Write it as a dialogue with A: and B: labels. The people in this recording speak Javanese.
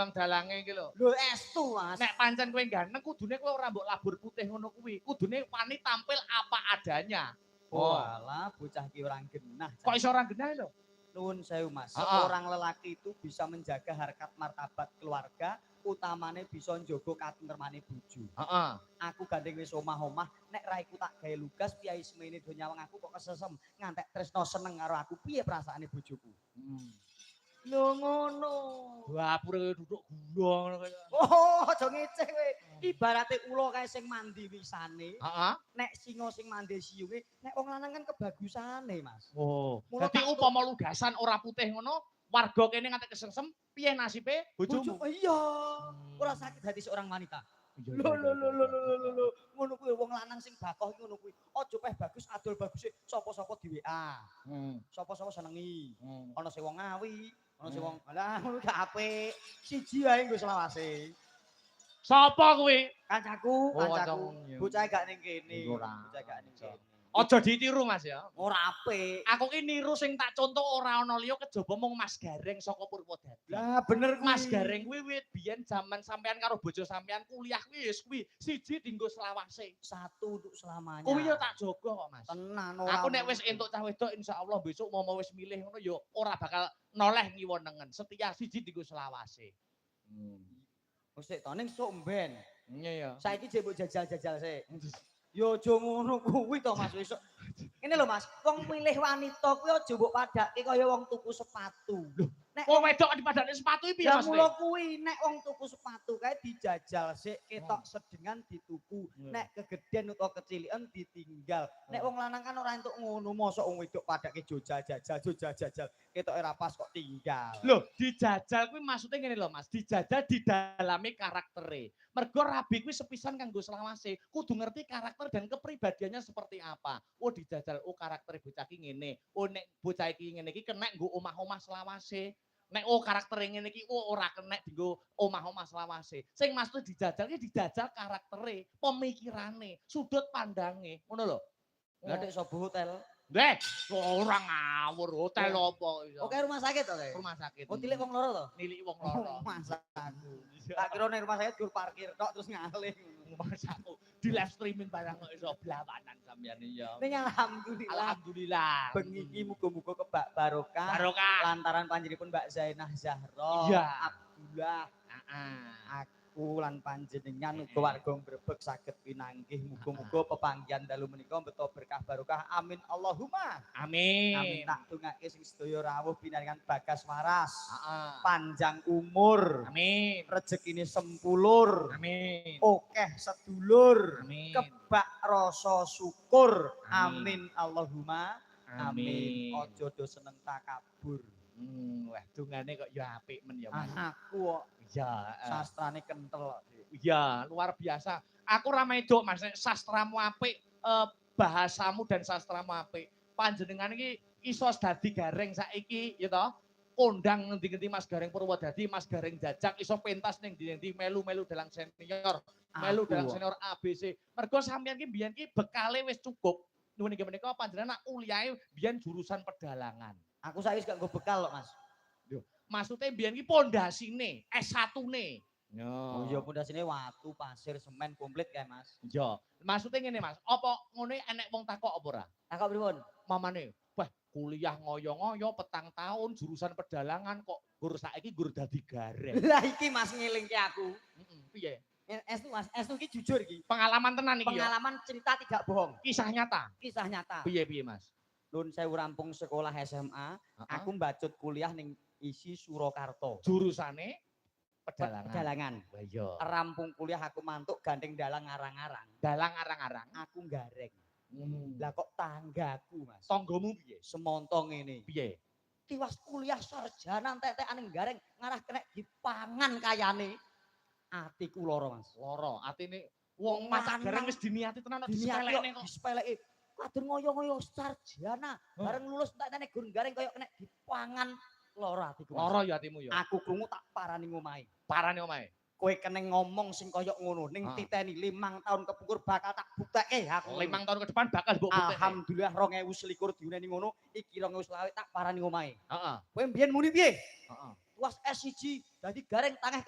A: tinimbang dalange iki lho.
B: Lho estu, Mas.
A: Nek pancen kowe ganteng kudune kowe ora mbok labur putih ngono kuwi. Kudune wani tampil apa adanya.
B: Oh, alah bocah iki ora genah.
A: Kok iso ora genah lho?
B: Nuwun sewu Mas.
A: Heeh.
B: Seorang lelaki itu bisa menjaga harkat martabat keluarga, utamane bisa njogo katentremane bojo.
A: Heeh.
B: Aku gandeng wis omah-omah, nek raiku tak gawe lugas piye semene do nyawang aku kok kesesem ngantek tresno seneng karo aku. Piye perasaane bojoku? Lho ngono.
A: Dapure duduk gula ngono kaya.
B: Oh, aja ngeceh kowe. Ibarate ula kae sing mandi wisane.
A: Heeh.
B: Nek singa sing mandi siunge, nek wong lanang kan kebagusane, Mas.
A: Oh,
B: Mula
A: dadi
B: tak
A: upama lugasan ora putih ngono, warga kene ngantek kesengsem, piye nasibe bojomu?
B: Iya. Ora sakit hati seorang wanita.
A: Iya,
B: Lho lho lho lho lho lho lho. Ngono kuwi wong lanang sing bakoh iki ngono kuwi. Aja peh bagus adol baguse sapa-sapa di WA. Sapa-sapa senengi. Ana sing wong ngawi, ana sing wong alah ngono gak apik. Siji ae nggo selawase.
A: Sapa kuwi?
B: Kancaku,
A: Oh,
B: kancaku.
A: kancamu.
B: Bocah gak ning kene.
A: Ora.
B: Bocah gak ning kene.
A: Aja ditiru Mas ya.
B: Ora apik.
A: Aku ki niru sing tak contoh ora ana liya kejaba mung Mas Gareng saka Purwodadi.
B: Lah bener kuwi.
A: Mas Gareng kuwi wit biyen jaman sampean karo bojo sampean kuliah kuwi wis kuwi siji dienggo selawase.
B: Satu untuk selamanya.
A: Kuwi ya tak jaga kok Mas.
B: Tenan ora.
A: Aku nek wis entuk cah wedok insyaallah besok mau wis milih ngono ya ora bakal noleh ngiwonengen. Setia siji dienggo selawase.
B: Wis sik to ning sok mben.
A: Iya ya.
B: Saiki jek mbok jajal-jajal sik. Yo aja ngono kuwi to Mas wis. Ngene lho Mas, wong milih wanita kuwi aja mbok padake kaya wong tuku sepatu. Nek
A: Wong wedok dipadane sepatu iki piye
B: ya
A: Mas?
B: mula kuwi nek wong tuku sepatu kae dijajal sik ketok sedengan dituku. Nek kegeden utawa kecilikan ditinggal. Nek wong lanang kan ora entuk ngono, mosok wong wedok padake jajal ketok ora pas kok tinggal.
A: Loh, dijajal kuwi maksudnya ngene lho Mas, dijajal didalami karaktere. Mergo rabi kuwi sepisan kanggo selawase, kudu ngerti karakter dan kepribadiannya seperti apa. Oh dijajal, oh karakter bocah iki ngene. Oh nek bocah iki ngene iki kenek nggo omah-omah selawase. Nek oh karaktere ngene iki oh ora kenek dienggo omah-omah selawase. Sing maksud dijajal iki dijajal karaktere, pemikirane, sudut pandange, ngono lho.
B: Lah nek sobo hotel.
A: Deh, ora ngawur hotel apa iso.
B: Oke rumah sakit to, Teh?
A: Rumah sakit.
B: Oh tilik wong loro to?
A: Nilik wong loro.
B: Masa aku. Tak kira ning rumah sakit gur parkir tok terus ngalih.
A: Masaku di live streaming barang kok iso blawanan sampeyan iya.
B: Ning alhamdulillah.
A: Alhamdulillah.
B: Bengi iki muga-muga kebak barokah.
A: Barokah.
B: Lantaran panjenenganipun Mbak Zainah Zahra.
A: Iya.
B: Abdullah.
A: Heeh.
B: Aku lan panjenengan uga warga Grebeg saged pinanggih muga-muga pepanggihan dalu menika beto berkah barokah. Amin Allahumma.
A: Amin.
B: Amin tak tungake sing sedaya rawuh pinangangan bagas waras.
A: Heeh.
B: Panjang umur.
A: Amin.
B: Rezekine sempulur.
A: Amin.
B: Okeh sedulur.
A: Amin.
B: Kebak rasa syukur.
A: Amin.
B: Amin Allahumma. Amin.
A: Amin.
B: Ojo do seneng takabur.
A: Wah, dungane kok ya apik men ya Mas.
B: Aku kok
A: Iya,
B: sastrane kentel.
A: iya, luar biasa. Aku ra medok Mas, nek sastramu apik, bahasamu dan sastramu apik. Panjenengan iki iso dadi gareng saiki ya toh. Kondang ngendi-ngendi Mas Gareng Purwodadi, Mas Gareng Jajak iso pentas ning ndi-endi melu-melu dalang senior, melu dalang senior ABC. Mergo sampeyan ki biyen ki bekale wis cukup. Nuwun inggih menika panjenengan nak kuliahe biyen jurusan pedalangan.
B: Aku saiki gak nggo bekal kok, Mas.
A: Maksudnya biyen ki pondasine, S1-ne.
B: Oh iya pondasine watu, pasir, semen komplit kae, Mas.
A: Iya. Maksudnya ngene Mas, apa ngene enek wong takok apa ora?
B: Takok pripun?
A: Mamane, wah kuliah ngoyo-ngoyo petang tahun jurusan pedalangan kok gur saiki gur dadi gareng.
B: Lah iki Mas ngelingke aku.
A: Piye?
B: Estu Mas, estu iki jujur iki.
A: Pengalaman tenan iki ya.
B: Pengalaman cerita tidak bohong.
A: Kisah nyata.
B: Kisah nyata.
A: Piye Mas?
B: Nun saya rampung sekolah SMA, aku mbacut kuliah ning isi Surakarta.
A: Jurusane pedalangan.
B: Pedalangan.
A: Lah iya.
B: Rampung kuliah aku mantuk gandeng dalang ngarang-ngarang.
A: Dalang arang-arang.
B: Aku gareng. Lah kok tanggaku, Mas.
A: Tanggamu piye?
B: Semontong ini.
A: Piye?
B: Tiwas kuliah sarjana entek-entekan gareng ngarah kena dipangan kayane. Atiku loro, Mas.
A: Loro, atine wong masak gareng wis diniati tenan
B: disepelekne kok. Disepeleki. Kadur ngoyo-ngoyo sarjana, bareng lulus entek-entek gur gareng koyo kena dipangan. Loro atiku.
A: Loro ya atimu ya.
B: Aku krungu tak parani ngomahe.
A: Parane omahe.
B: Kowe kene ngomong sing koyo ngono ning titeni 5 tahun kepungkur bakal tak bukteke aku.
A: 5 tahun ke depan bakal mbok bukteke.
B: Alhamdulillah 2021 diuneni ngono, iki 2020 tak parani ngomahe.
A: Heeh.
B: Kowe mbiyen muni piye?
A: Heeh.
B: Tuas S1 dadi gareng tangeh